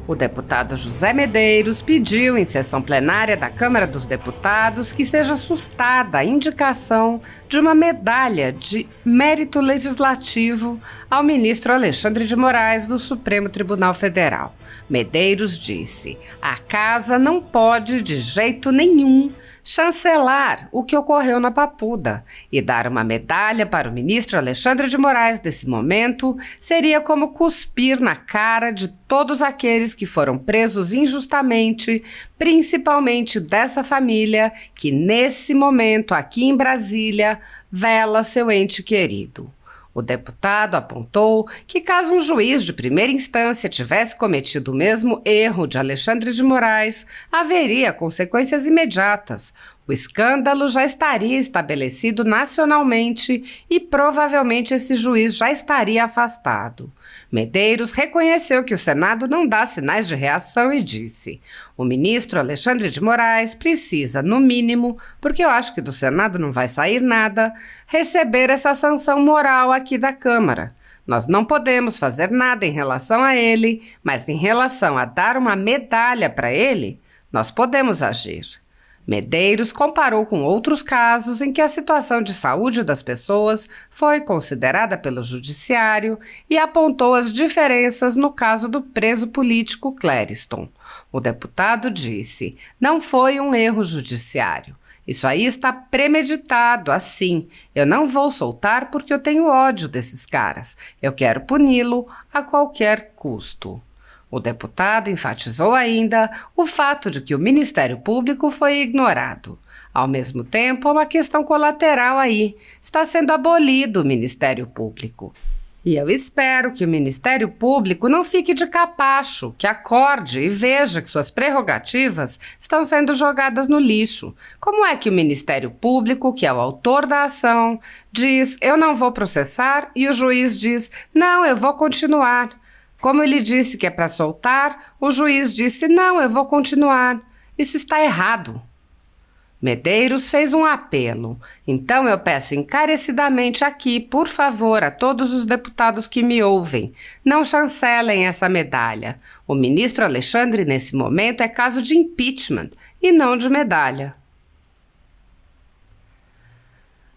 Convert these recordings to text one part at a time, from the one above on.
O deputado José Medeiros pediu em sessão plenária da Câmara dos Deputados que seja sustada a indicação de uma medalha de mérito legislativo ao ministro Alexandre de Moraes do Supremo Tribunal Federal. Medeiros disse: a casa não pode de jeito nenhum chancelar o que ocorreu na Papuda e dar uma medalha para o ministro Alexandre de Moraes nesse momento seria como cuspir na cara de todos aqueles que foram presos injustamente, principalmente dessa família que nesse momento aqui em Brasília vela seu ente querido. O deputado apontou que caso um juiz de primeira instância tivesse cometido o mesmo erro de Alexandre de Moraes, haveria consequências imediatas. O escândalo já estaria estabelecido nacionalmente e provavelmente esse juiz já estaria afastado. Medeiros reconheceu que o Senado não dá sinais de reação e disse: o ministro Alexandre de Moraes precisa, no mínimo, porque eu acho que do Senado não vai sair nada, receber essa sanção moral aqui da Câmara. Nós não podemos fazer nada em relação a ele, mas em relação a dar uma medalha para ele, nós podemos agir. Medeiros comparou com outros casos em que a situação de saúde das pessoas foi considerada pelo judiciário e apontou as diferenças no caso do preso político Clériston. O deputado disse: não foi um erro judiciário. Isso aí está premeditado, assim. Eu não vou soltar porque eu tenho ódio desses caras. Eu quero puni-lo a qualquer custo. O deputado enfatizou ainda o fato de que o Ministério Público foi ignorado. Ao mesmo tempo, há uma questão colateral aí. Está sendo abolido o Ministério Público. E eu espero que o Ministério Público não fique de capacho, que acorde e veja que suas prerrogativas estão sendo jogadas no lixo. Como é que o Ministério Público, que é o autor da ação, diz: eu não vou processar, e o juiz diz: não, eu vou continuar. Como ele disse que é para soltar, o juiz disse: não, eu vou continuar. Isso está errado. Medeiros fez um apelo. Então eu peço encarecidamente aqui, por favor, a todos os deputados que me ouvem, não chancelem essa medalha. O ministro Alexandre, nesse momento, é caso de impeachment e não de medalha.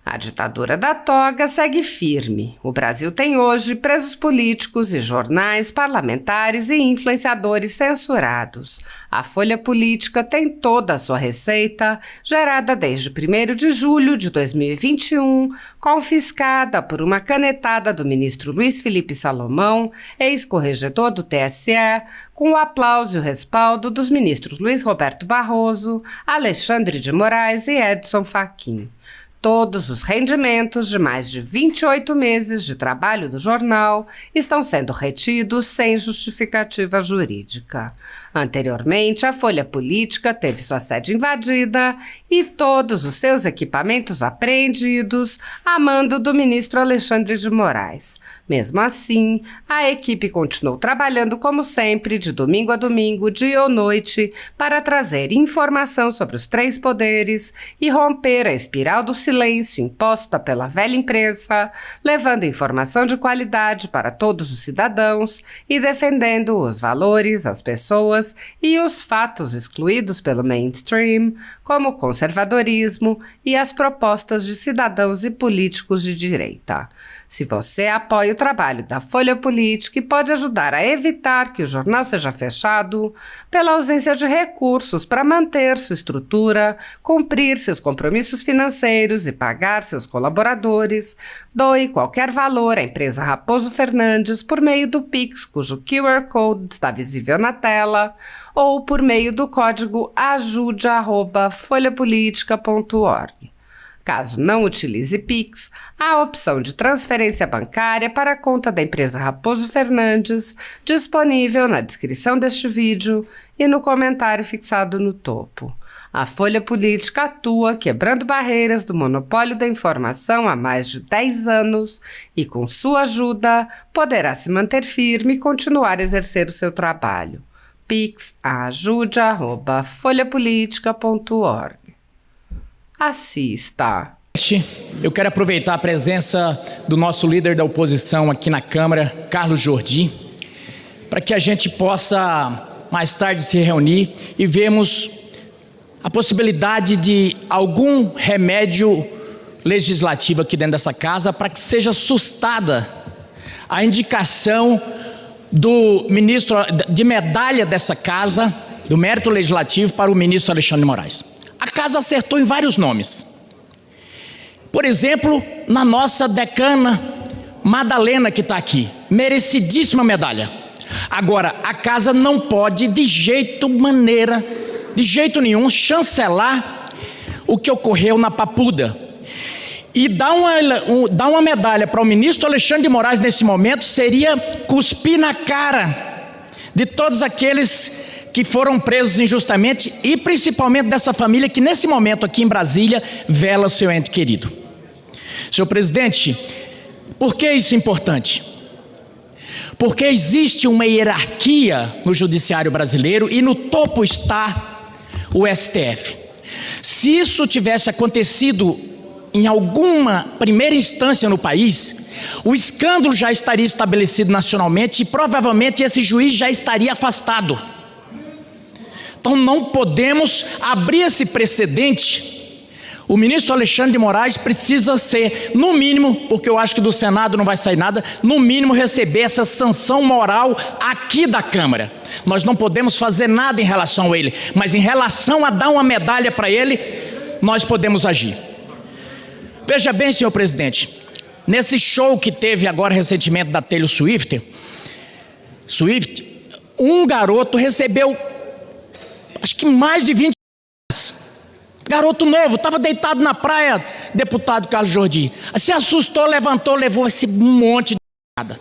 A ditadura da toga segue firme. O Brasil tem hoje presos políticos e jornais, parlamentares e influenciadores censurados. A Folha Política tem toda a sua receita, gerada desde 1º de julho de 2021, confiscada por uma canetada do ministro Luiz Felipe Salomão, ex-corregedor do TSE, com o aplauso e o respaldo dos ministros Luiz Roberto Barroso, Alexandre de Moraes e Edson Fachin. Todos os rendimentos de mais de 28 meses de trabalho do jornal estão sendo retidos sem justificativa jurídica. Anteriormente, a Folha Política teve sua sede invadida e todos os seus equipamentos apreendidos a mando do ministro Alexandre de Moraes. Mesmo assim, a equipe continuou trabalhando como sempre, de domingo a domingo, dia ou noite, para trazer informação sobre os 3 poderes e romper a espiral do silêncio imposta pela velha imprensa, levando informação de qualidade para todos os cidadãos e defendendo os valores, as pessoas e os fatos excluídos pelo mainstream, como o conservadorismo e as propostas de cidadãos e políticos de direita. Se você apoia o trabalho da Folha Política e pode ajudar a evitar que o jornal seja fechado, pela ausência de recursos para manter sua estrutura, cumprir seus compromissos financeiros e pagar seus colaboradores, doe qualquer valor à empresa Raposo Fernandes por meio do Pix, cujo QR Code está visível na tela, ou por meio do código ajude@folhapolitica.org. Caso não utilize Pix, há a opção de transferência bancária para a conta da empresa Raposo Fernandes, disponível na descrição deste vídeo e no comentário fixado no topo. A Folha Política atua quebrando barreiras do monopólio da informação há mais de 10 anos e, com sua ajuda, poderá se manter firme e continuar a exercer o seu trabalho. Pix ajude@folhapolitica.org. Assista. Eu quero aproveitar a presença do nosso líder da oposição aqui na Câmara, Carlos Jordi, para que a gente possa mais tarde se reunir e vermos a possibilidade de algum remédio legislativo aqui dentro dessa casa para que seja sustada a indicação do ministro de medalha dessa casa, do mérito legislativo, para o ministro Alexandre de Moraes. A casa acertou em vários nomes. Por exemplo, na nossa decana Madalena, que está aqui, merecidíssima medalha. Agora, a casa não pode de jeito nenhum chancelar o que ocorreu na Papuda. E dar uma medalha para o ministro Alexandre de Moraes nesse momento seria cuspir na cara de todos aqueles que foram presos injustamente e principalmente dessa família que nesse momento aqui em Brasília vela seu ente querido. Senhor presidente, por que isso é importante? Porque existe uma hierarquia no judiciário brasileiro e no topo está o STF. Se isso tivesse acontecido em alguma primeira instância no país, o escândalo já estaria estabelecido nacionalmente e provavelmente esse juiz já estaria afastado. Então não podemos abrir esse precedente. O ministro Alexandre de Moraes precisa ser, no mínimo, porque eu acho que do Senado não vai sair nada, no mínimo receber essa sanção moral aqui da Câmara. Nós não podemos fazer nada em relação a ele, mas em relação a dar uma medalha para ele, nós podemos agir. Veja bem, senhor presidente, nesse show que teve agora recentemente da Taylor Swift, um garoto recebeu, acho que mais de 20 reais. Garoto novo, estava deitado na praia, deputado Carlos Jordi. Se assustou, levantou, levou esse monte de nada.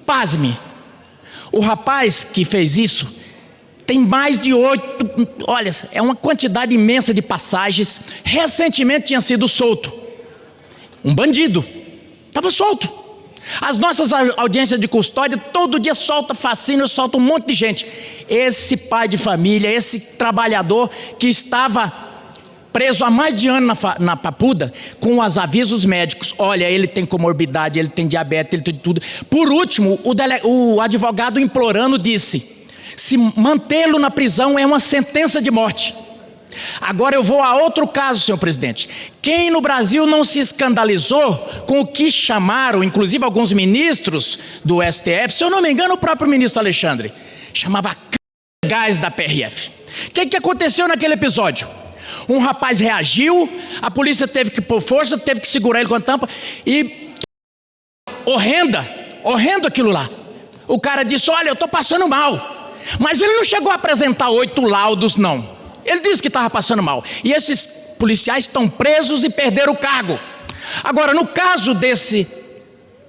Pasme, o rapaz que fez isso tem mais de 8, olha, é uma quantidade imensa de passagens. Recentemente tinha sido solto. Um bandido, estava solto. As nossas audiências de custódia, todo dia solta fascínio, solta um monte de gente. Esse pai de família, esse trabalhador que estava preso há mais de ano na Papuda, com os avisos médicos, olha, ele tem comorbidade, ele tem diabetes, ele tem tudo. Por último, o advogado implorando disse, se mantê-lo na prisão é uma sentença de morte. Agora eu vou a outro caso, senhor presidente. Quem no Brasil não se escandalizou com o que chamaram, inclusive alguns ministros do STF, se eu não me engano o próprio ministro Alexandre, chamava gás da PRF. O que aconteceu naquele episódio? Um rapaz reagiu, a polícia teve que pôr força, teve que segurar ele com a tampa e... horrendo aquilo lá. O cara disse, olha, eu estou passando mal. Mas ele não chegou a apresentar 8 laudos, não. Ele disse que estava passando mal. E esses policiais estão presos e perderam o cargo. Agora, no caso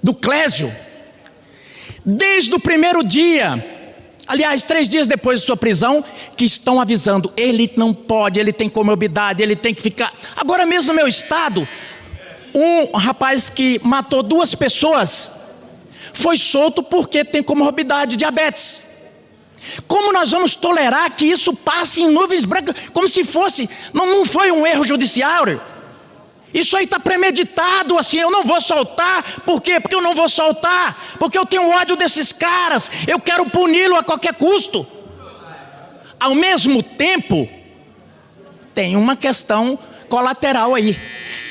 do Clésio, desde o primeiro dia, aliás, 3 dias depois de sua prisão, que estão avisando, ele não pode, ele tem comorbidade, ele tem que ficar... Agora mesmo no meu estado, um rapaz que matou 2 pessoas, foi solto porque tem comorbidade, diabetes. Como nós vamos tolerar que isso passe em nuvens brancas, como se fosse, não foi um erro judiciário? Isso aí está premeditado, assim, eu não vou soltar. Por quê? Porque eu não vou soltar, porque eu tenho ódio desses caras, eu quero puni-lo a qualquer custo. Ao mesmo tempo, tem uma questão colateral aí.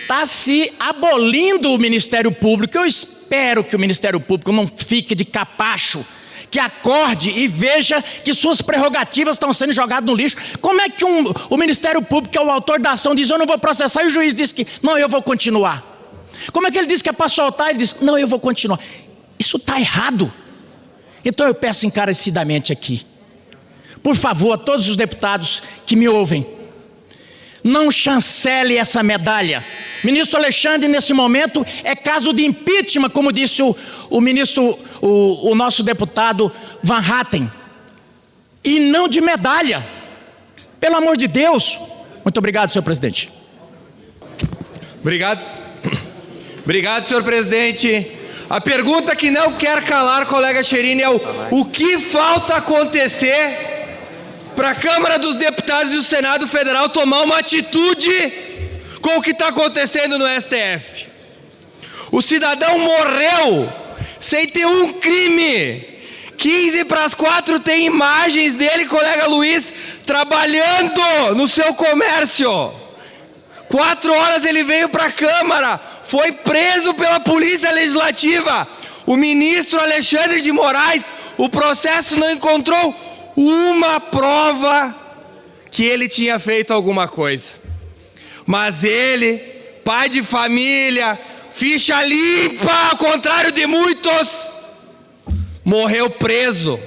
Está se abolindo o Ministério Público. Eu espero que o Ministério Público não fique de capacho, que acorde e veja que suas prerrogativas estão sendo jogadas no lixo. Como é que o Ministério Público, que é o autor da ação, diz, eu não vou processar, e o juiz diz que, não, eu vou continuar? Como é que ele diz que é para soltar, ele diz, não, eu vou continuar? Isso está errado. Então eu peço encarecidamente aqui, por favor, a todos os deputados que me ouvem, não chancele essa medalha. Ministro Alexandre, nesse momento, é caso de impeachment, como disse o ministro, o nosso deputado Van Hatten. E não de medalha. Pelo amor de Deus. Muito obrigado, senhor presidente. Obrigado. Obrigado, senhor presidente. A pergunta que não quer calar, colega Cherini, é o que falta acontecer para a Câmara dos Deputados e o Senado Federal tomar uma atitude com o que está acontecendo no STF. O cidadão morreu sem ter um crime 15:45 tem imagens dele, colega Luiz, trabalhando no seu comércio. 4 horas ele veio para a Câmara, foi preso pela Polícia Legislativa. O ministro Alexandre de Moraes, o processo não encontrou uma prova que ele tinha feito alguma coisa. Mas ele, pai de família, ficha limpa, ao contrário de muitos, morreu preso,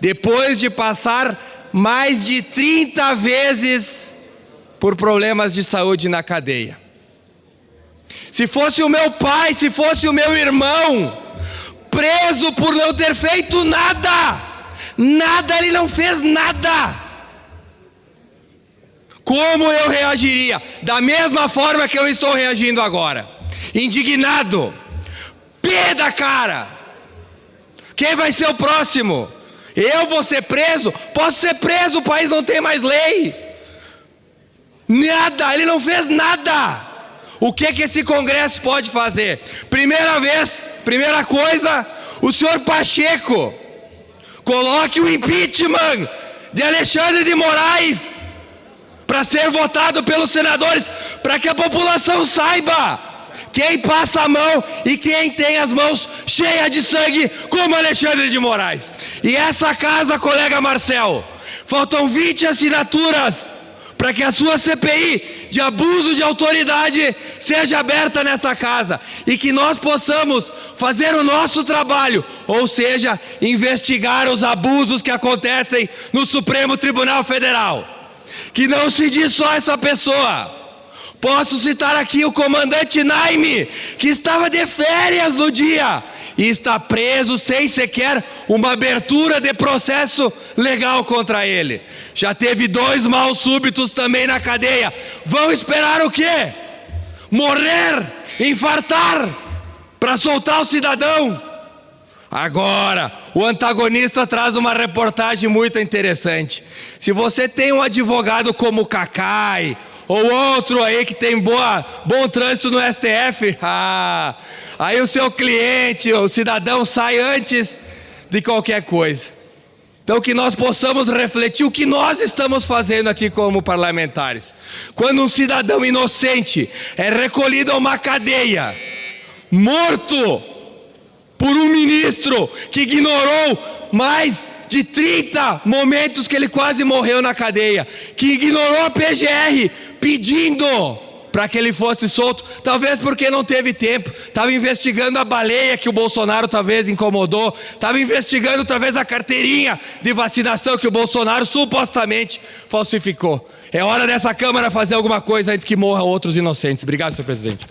depois de passar mais de 30 vezes por problemas de saúde na cadeia. Se fosse o meu pai, se fosse o meu irmão, preso por não ter feito nada, ele não fez nada, como eu reagiria? Da mesma forma que eu estou reagindo agora, indignado, pé da cara. Quem vai ser o próximo? Eu vou ser preso? Posso ser preso, o país não tem mais lei. Nada, ele não fez nada. O que esse Congresso pode fazer? Primeira coisa, o senhor Pacheco, coloque o impeachment de Alexandre de Moraes para ser votado pelos senadores, para que a população saiba quem passa a mão e quem tem as mãos cheias de sangue, como Alexandre de Moraes. E essa casa, colega Marcel, faltam 20 assinaturas para que a sua CPI de abuso de autoridade seja aberta nessa casa e que nós possamos fazer o nosso trabalho, ou seja, investigar os abusos que acontecem no Supremo Tribunal Federal. Que não se diz só essa pessoa. Posso citar aqui o comandante Naime, que estava de férias no dia e está preso sem sequer uma abertura de processo legal contra ele. Já teve 2 maus súbitos também na cadeia. Vão esperar o quê? Morrer, infartar, para soltar o cidadão? Agora, o antagonista traz uma reportagem muito interessante. Se você tem um advogado como o Cacai, ou outro aí que tem bom trânsito no STF, aí o seu cliente, o cidadão, sai antes de qualquer coisa. Então que nós possamos refletir o que nós estamos fazendo aqui como parlamentares. Quando um cidadão inocente é recolhido a uma cadeia, morto por um ministro que ignorou mais de 30 momentos que ele quase morreu na cadeia, que ignorou a PGR pedindo para que ele fosse solto, talvez porque não teve tempo, estava investigando a baleia que o Bolsonaro talvez incomodou, estava investigando talvez a carteirinha de vacinação que o Bolsonaro supostamente falsificou. É hora dessa Câmara fazer alguma coisa antes que morram outros inocentes. Obrigado, senhor presidente.